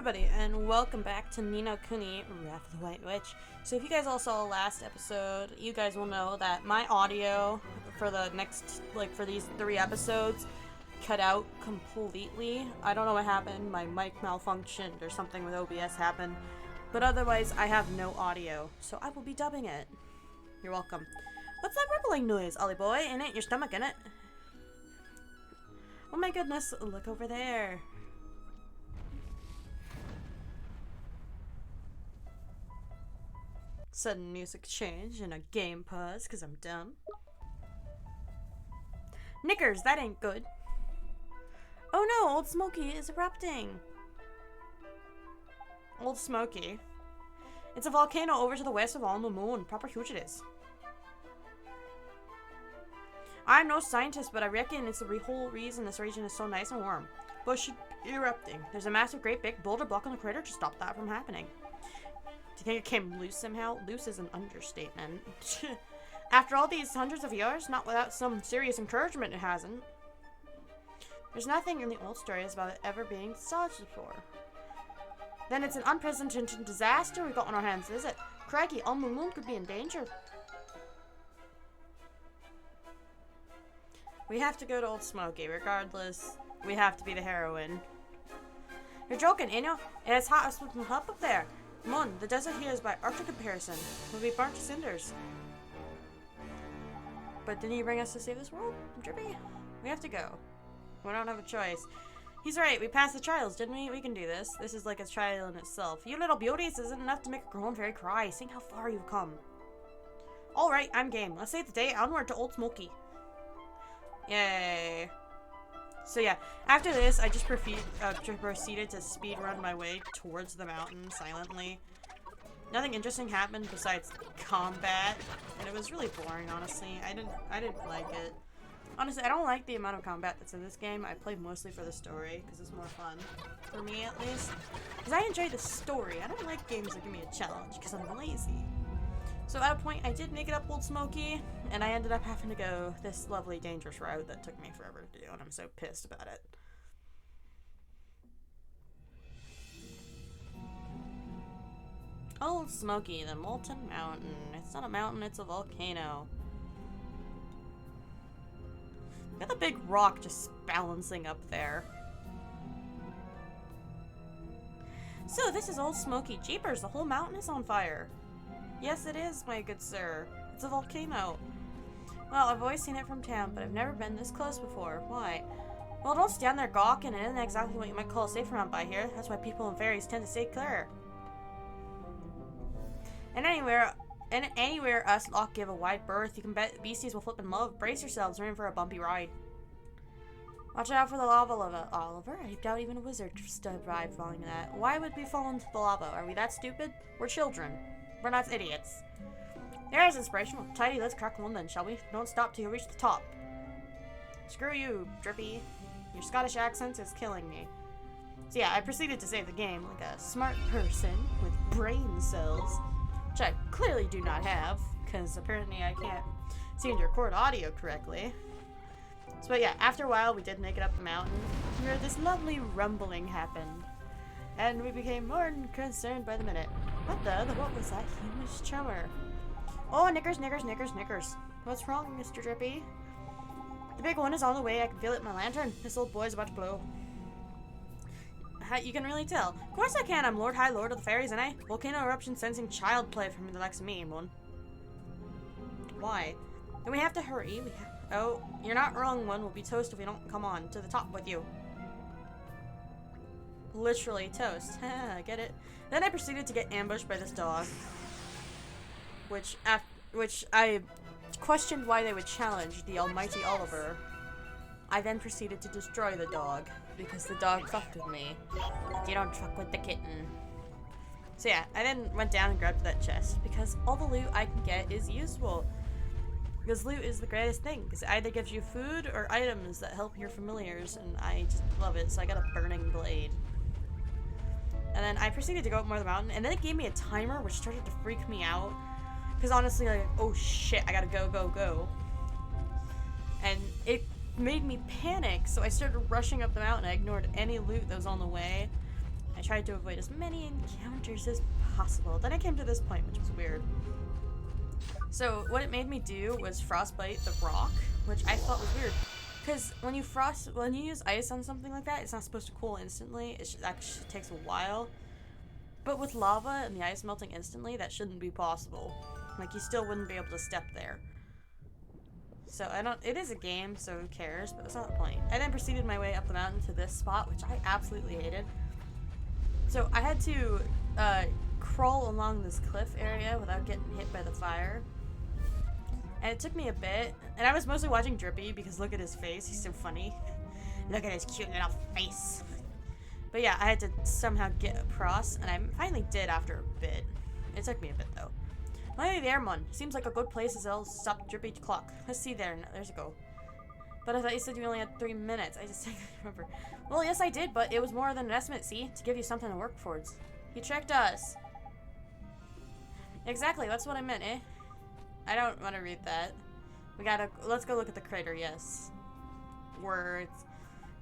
everybody, and welcome back to Kuni, Wrath of the White Witch. So if you guys all saw the last episode, you guys will know that my audio for the next, for these 3 episodes, cut out completely. I don't know what happened, my mic malfunctioned or something with OBS happened, but otherwise I have no audio, so I will be dubbing it. You're welcome. What's that rippling noise, Ollie boy? It ain't your stomach, innit? Oh my goodness, look over there. Sudden music change and a game pause because I'm dumb. Knickers, that ain't good. Oh no, Old Smoky is erupting. Old Smoky. It's a volcano over to the west of Alma Moon. Proper huge it is. I'm no scientist, but I reckon it's the whole reason this region is so nice and warm. But should be erupting. There's a massive, great big boulder blocking the crater to stop that from happening. Do you think it came loose somehow? Loose is an understatement. After all these hundreds of years, not without some serious encouragement, it hasn't. There's nothing in the old stories about it ever being discharged before. Then it's an unprecedented disaster we got on our hands, is it? Crikey, Alma Moon could be in danger. We have to go to Old Smoky. Regardless, we have to be the heroine. You're joking, ain't you? It's hot as flipping up there. Come on, the desert here is by Arctic comparison. We'll be burnt to cinders. But didn't he bring us to save this world, Drippy? We have to go. We don't have a choice. He's right, we passed the trials, didn't we? We can do this. This is like a trial in itself. You little beauties isn't enough to make a grown fairy cry. Seeing how far you've come. Alright, I'm game. Let's save the day onward to Old Smoky. Yay. So yeah, after this, I just proceeded to speedrun my way towards the mountain silently. Nothing interesting happened besides combat, and it was really boring, honestly. I didn't like it. Honestly, I don't like the amount of combat that's in this game. I play mostly for the story, because it's more fun. For me, at least. Because I enjoy the story. I don't like games that give me a challenge, because I'm lazy. So at a point, I did make it up Old Smoky, and I ended up having to go this lovely, dangerous route that took me forever to do, and I'm so pissed about it. Old Smoky, the Molten Mountain. It's not a mountain, it's a volcano. Got the big rock just balancing up there. So this is Old Smoky. Jeepers, the whole mountain is on fire. Yes, it is, my good sir. It's a volcano. Well, I've always seen it from town, but I've never been this close before. Why? Well, don't stand there gawking. It isn't exactly what you might call a safe around by here. That's why people and fairies tend to stay clear. And anywhere us lot give a wide berth, you can bet beasties will flip in love. Brace yourselves, we're in for a bumpy ride. Watch out for the lava, Oliver. I doubt even a wizard survived falling in that. Why would we fall into the lava? Are we that stupid? We're children. We're not idiots. There's inspirational. Tidy, let's crack one then, shall we? Don't stop till you reach the top. Screw you, Drippy. Your Scottish accent is killing me. So yeah, I proceeded to save the game like a smart person with brain cells, which I clearly do not have, because apparently I can't seem to record audio correctly. So but yeah, after a while we did make it up the mountain, where this lovely rumbling happened. And we became more concerned by the minute. What was that huge tremor? Oh, knickers. What's wrong, Mr. Drippy? The big one is on the way. I can feel it in my lantern. This old boy's about to blow. You can really tell. Of course I can. I'm High Lord of the Fairies, ain't I? Volcano eruption sensing child play from the likes of me, Moon. Why? Then we have to hurry. Oh, you're not wrong, Moon. We'll be toast if we don't come on to the top with you. Literally toast. Get it? Then I proceeded to get ambushed by this dog, which I questioned why they would challenge the almighty Oliver. I then proceeded to destroy the dog because the dog fucked with me. You don't fuck with the kitten. So yeah, I then went down and grabbed that chest because all the loot I can get is useful. Because loot is the greatest thing, because it either gives you food or items that help your familiars, and I just love it. So I got a burning blade. And then I proceeded to go up more of the mountain, and then it gave me a timer, which started to freak me out. Because honestly, like, oh shit, I gotta go. And it made me panic, so I started rushing up the mountain. I ignored any loot that was on the way. I tried to avoid as many encounters as possible. Then I came to this point, which was weird. So what it made me do was frostbite the rock, which I thought was weird. Because when you use ice on something like that, it's not supposed to cool instantly. It actually takes a while. But with lava and the ice melting instantly, that shouldn't be possible. Like, you still wouldn't be able to step there. So it is a game, so who cares, but that's not the point. I then proceeded my way up the mountain to this spot, which I absolutely hated. So I had to crawl along this cliff area without getting hit by the fire. And it took me a bit, and I was mostly watching Drippy because look at his face, he's so funny. Look at his cute little face. But yeah, I had to somehow get across, and I finally did after a bit. It took me a bit though. Finally there, Mon. Seems like a good place as I'll stop Drippy clock. Let's see there. There's a go. But I thought you said you only had 3 minutes. I just can't remember. Well, yes I did, but it was more than an estimate, see? To give you something to work towards. He tricked us. Exactly, that's what I meant, eh? I don't want to read that. Let's go look at the crater, yes. Words.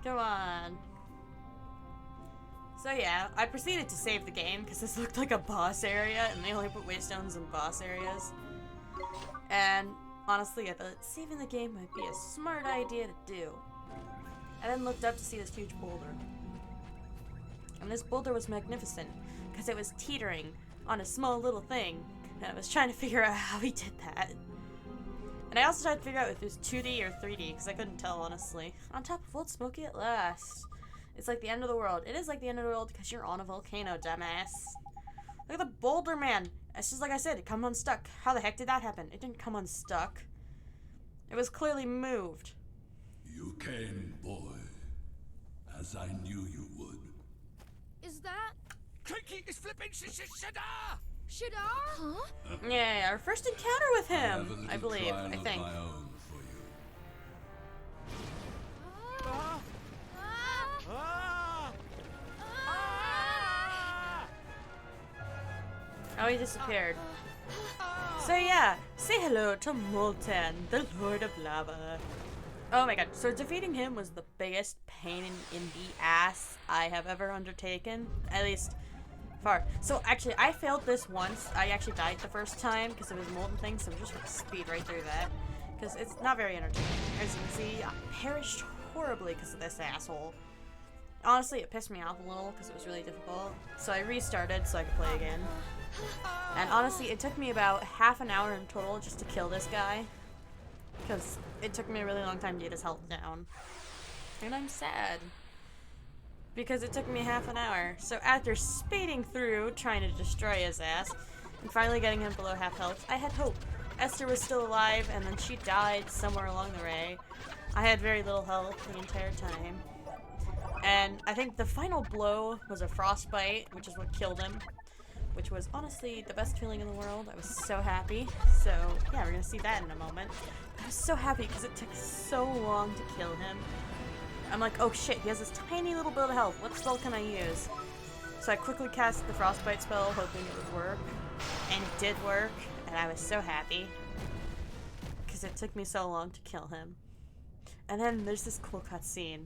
Come on. So yeah, I proceeded to save the game because this looked like a boss area and they only put waystones in boss areas. And honestly, I thought saving the game might be a smart idea to do. I then looked up to see this huge boulder. And this boulder was magnificent because it was teetering on a small little thing. And I was trying to figure out how he did that. And I also tried to figure out if it was 2D or 3D because I couldn't tell, honestly. On top of Old Smoky at last. It's like the end of the world. It is like the end of the world because you're on a volcano, dumbass. Look at the boulder, man. It's just like I said, it come unstuck. How the heck did that happen? It didn't come unstuck. It was clearly moved. You came, boy, as I knew you would. Is that Cranky is flipping Shadar! Shadar? Huh? Yeah, our first encounter with him, I believe, I think. My own for you. Ah! Ah! Ah! Oh, he disappeared. So yeah, say hello to Molten, the Lord of Lava. Oh my god, so defeating him was the biggest pain in the ass I have ever undertaken. At least, far. So actually, I failed this once. I actually died the first time because it was a molten thing, so I'm just gonna speed right through that. Because it's not very entertaining. As you can see, I perished horribly because of this asshole. Honestly, it pissed me off a little because it was really difficult. So I restarted so I could play again. And honestly, it took me about half an hour in total just to kill this guy. Because it took me a really long time to get his health down. And I'm sad. Because it took me half an hour. So after speeding through, trying to destroy his ass, and finally getting him below half health, I had hope. Esther was still alive, and then she died somewhere along the way. I had very little health the entire time. And I think the final blow was a frostbite, which is what killed him. Which was honestly the best feeling in the world. I was so happy. So yeah, we're gonna see that in a moment. I was so happy because it took so long to kill him. I'm like, oh shit, he has this tiny little bit of health. What spell can I use? So I quickly cast the frostbite spell, hoping it would work. And it did work, and I was so happy. Because it took me so long to kill him. And then there's this cool cutscene.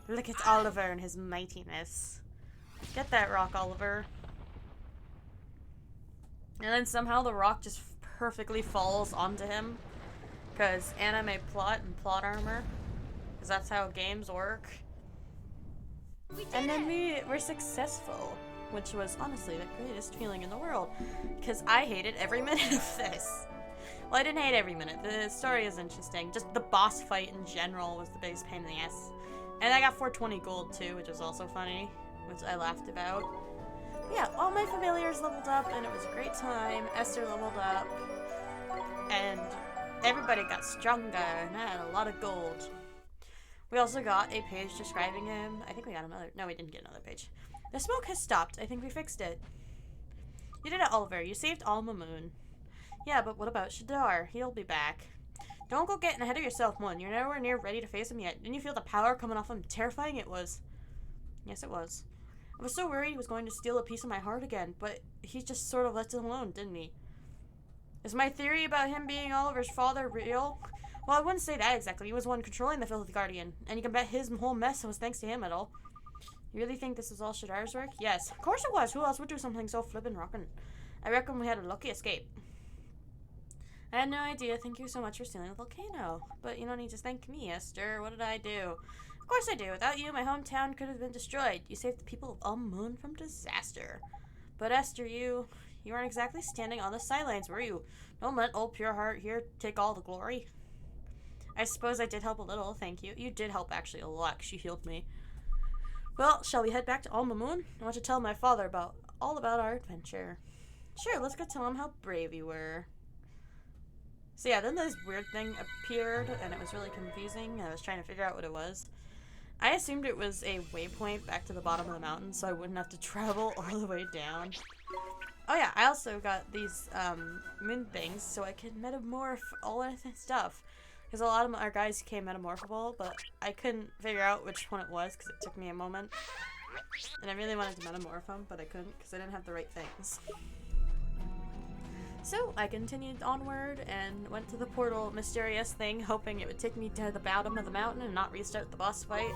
Look at Oliver and his mightiness. Get that rock, Oliver. And then somehow the rock just perfectly falls onto him. Because anime plot and plot armor. Because that's how games work. And then we were successful. Which was honestly the greatest feeling in the world. Because I hated every minute of this. Well, I didn't hate every minute. The story is interesting. Just the boss fight in general was the biggest pain in the ass. And I got 420 gold too, which was also funny. Which I laughed about. But yeah, all my familiars leveled up and it was a great time. Esther leveled up. And everybody got stronger and I had a lot of gold. We also got a page describing him. I think we got another. No, we didn't get another page. The smoke has stopped. I think we fixed it. You did it, Oliver. You saved Alma Moon. Yeah, but what about Shadar? He'll be back. Don't go getting ahead of yourself, Moon. You're nowhere near ready to face him yet. Didn't you feel the power coming off him? Terrifying it was. Yes, it was. I was so worried he was going to steal a piece of my heart again, but he just sort of left it alone, didn't he? Is my theory about him being Oliver's father real? Well, I wouldn't say that exactly. He was the one controlling the Filthy Guardian, and you can bet his whole mess was thanks to him at all. You really think this was all Shadar's work? Yes, of course it was. Who else would do something so flippin' rockin'? I reckon we had a lucky escape. I had no idea. Thank you so much for stealing the volcano. But you don't need to thank me, Esther. What did I do? Of course I do. Without you, my hometown could have been destroyed. You saved the people of Moon from disaster. But Esther, you weren't exactly standing on the sidelines, were you? Don't let old Pure Heart here take all the glory. I suppose I did help a little, thank you. You did help actually a lot, 'cause you healed me. Well, shall we head back to Alma Moon? I want to tell my father all about our adventure. Sure, let's go tell him how brave you were. So yeah, then this weird thing appeared, and it was really confusing. I was trying to figure out what it was. I assumed it was a waypoint back to the bottom of the mountain, so I wouldn't have to travel all the way down. Oh yeah, I also got these moon things, so I can metamorph all of that stuff. Because a lot of our guys became metamorphable, but I couldn't figure out which one it was because it took me a moment. And I really wanted to metamorph them, but I couldn't because I didn't have the right things. So I continued onward and went to the portal mysterious thing, hoping it would take me to the bottom of the mountain and not restart the boss fight.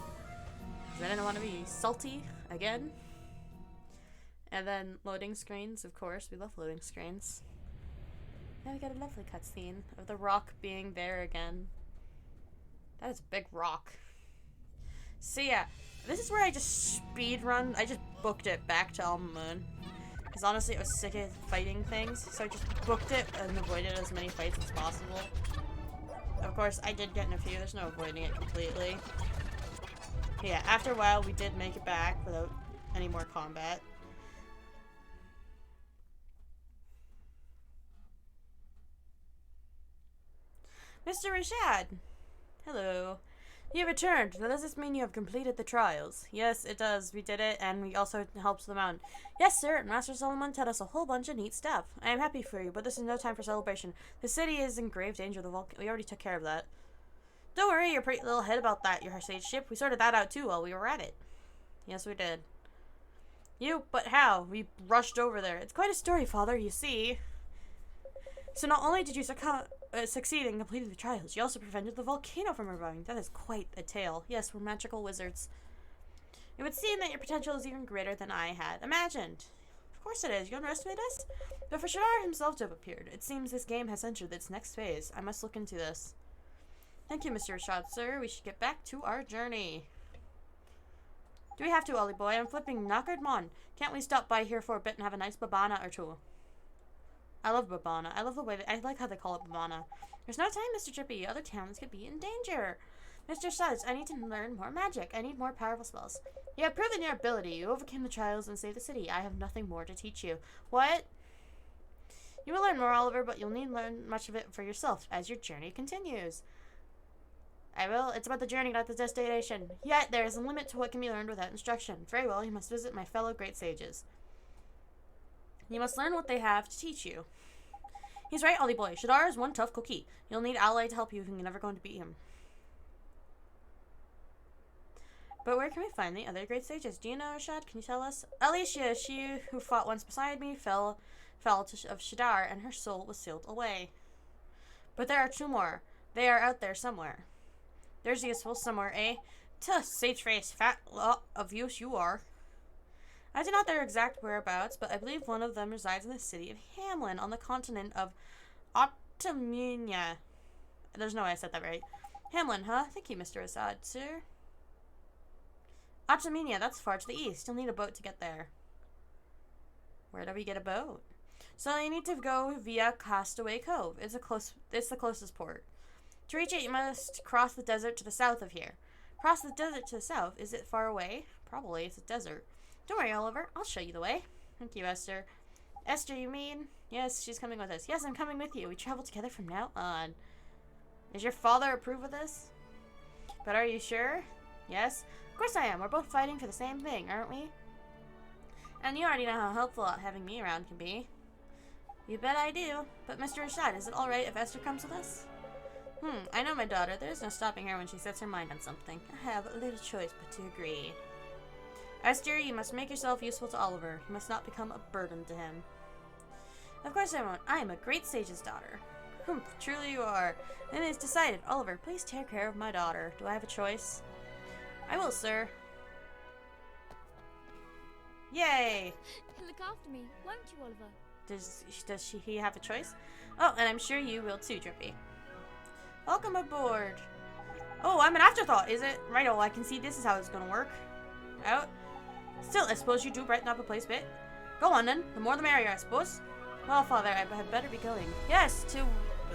Because I didn't want to be salty again. And then loading screens, of course. We love loading screens. Now we got a lovely cutscene of the rock being there again. That is a big rock. So yeah, this is where I just speed run. I just booked it back to Alma Moon. Because honestly, I was sick of fighting things. So I just booked it and avoided as many fights as possible. Of course, I did get in a few. There's no avoiding it completely. But yeah, after a while, we did make it back without any more combat. Mr. Rashad! Hello. You have returned. Does this mean you have completed the trials? Yes, it does. We did it, and we also helped the mountain. Yes, sir. Master Solomon taught us a whole bunch of neat stuff. I am happy for you, but this is no time for celebration. The city is in grave danger. We already took care of that. Don't worry your pretty little head about that, your sageship. We sorted that out, too, while we were at it. Yes, we did. But how? We rushed over there. It's quite a story, Father, you see. So not only did you succeed in completing the trials, you also prevented the volcano from reviving. That is quite a tale. Yes, we're magical wizards. It would seem that your potential is even greater than I had imagined. Of course it is. You underestimate us? But for Shadar himself to have appeared, it seems this game has entered its next phase. I must look into this. Thank you, Mr. Rashad, sir. We should get back to our journey. Do we have to, Ollie boy? I'm flipping knackered, mon. Can't we stop by here for a bit and have a nice babana or two? I love babana. I love the way I like how they call it babana. There's no time, Mr. Drippy. Other towns could be in danger. Mr. Suds, I need to learn more magic. I need more powerful spells. You have proven your ability. You overcame the trials and saved the city. I have nothing more to teach you. What? You will learn more, Oliver, but you'll need to learn much of it for yourself as your journey continues. I will. It's about the journey, not the destination. Yet, there is a limit to what can be learned without instruction. Very well, you must visit my fellow great sages. You must learn what they have to teach you. He's right, Ollie boy. Shadar is one tough cookie. You'll need Ally to help you if you're never going to beat him. But where can we find the other great sages? Do you know, Rashad? Can you tell us? Alicia, she who fought once beside me, fell of Shadar, and her soul was sealed away. But there are two more. They are out there somewhere. There's useful somewhere, eh? Tuh, sage face, fat lot of use you are. I do not know their exact whereabouts, but I believe one of them resides in the city of Hamlin on the continent of Optimania. There's no way I said that right. Hamlin, huh? Thank you, Mr. Assad, sir. Optimania, that's far to the east. You'll need a boat to get there. Where do we get a boat? So you need to go via Castaway Cove. It's the closest port. To reach it, you must cross the desert to the south of here. Cross the desert to the south. Is it far away? Probably. It's a desert. Don't worry, Oliver. I'll show you the way. Thank you, Esther. Esther, you mean? Yes, she's coming with us. Yes, I'm coming with you. We travel together from now on. Does your father approve of this? But are you sure? Yes? Of course I am. We're both fighting for the same thing, aren't we? And you already know how helpful having me around can be. You bet I do. But Mr. Rashad, is it alright if Esther comes with us? I know my daughter. There's no stopping her when she sets her mind on something. I have little choice but to agree. Esther, you must make yourself useful to Oliver. You must not become a burden to him. Of course I won't. I am a great sage's daughter. Truly you are. Then it's decided. Oliver, please take care of my daughter. Do I have a choice? I will, sir. Yay! Look after me, won't you, Oliver? He have a choice? Oh, and I'm sure you will too, Drippy. Welcome aboard. Oh, I'm an afterthought, is it? Right, oh, I can see this is how it's gonna work. Out. Still, I suppose you do brighten up a place a bit. Go on then, the more the merrier, I suppose. Well, Father, I had better be going. Yes, to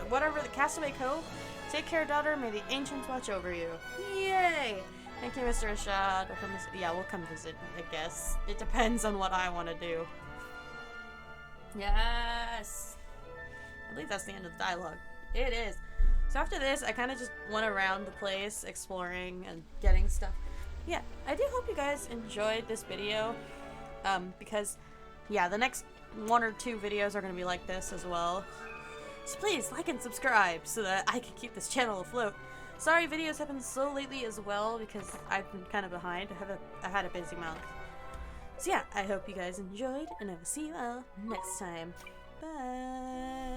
whatever the Castaway Cove. Take care, daughter. May the ancients watch over you. Yay! Thank you, Mr. Ashad. Yeah, we'll come visit, I guess. It depends on what I want to do. Yes! I believe that's the end of the dialogue. It is. So after this, I kind of just went around the place, exploring and getting stuff. Yeah, I do hope you guys enjoyed this video. Because, yeah, the next 1 or 2 videos are going to be like this as well. So please, like and subscribe so that I can keep this channel afloat. Sorry videos have been slow lately as well because I've been kind of behind. I've had a busy month. So yeah, I hope you guys enjoyed and I will see you all next time. Bye!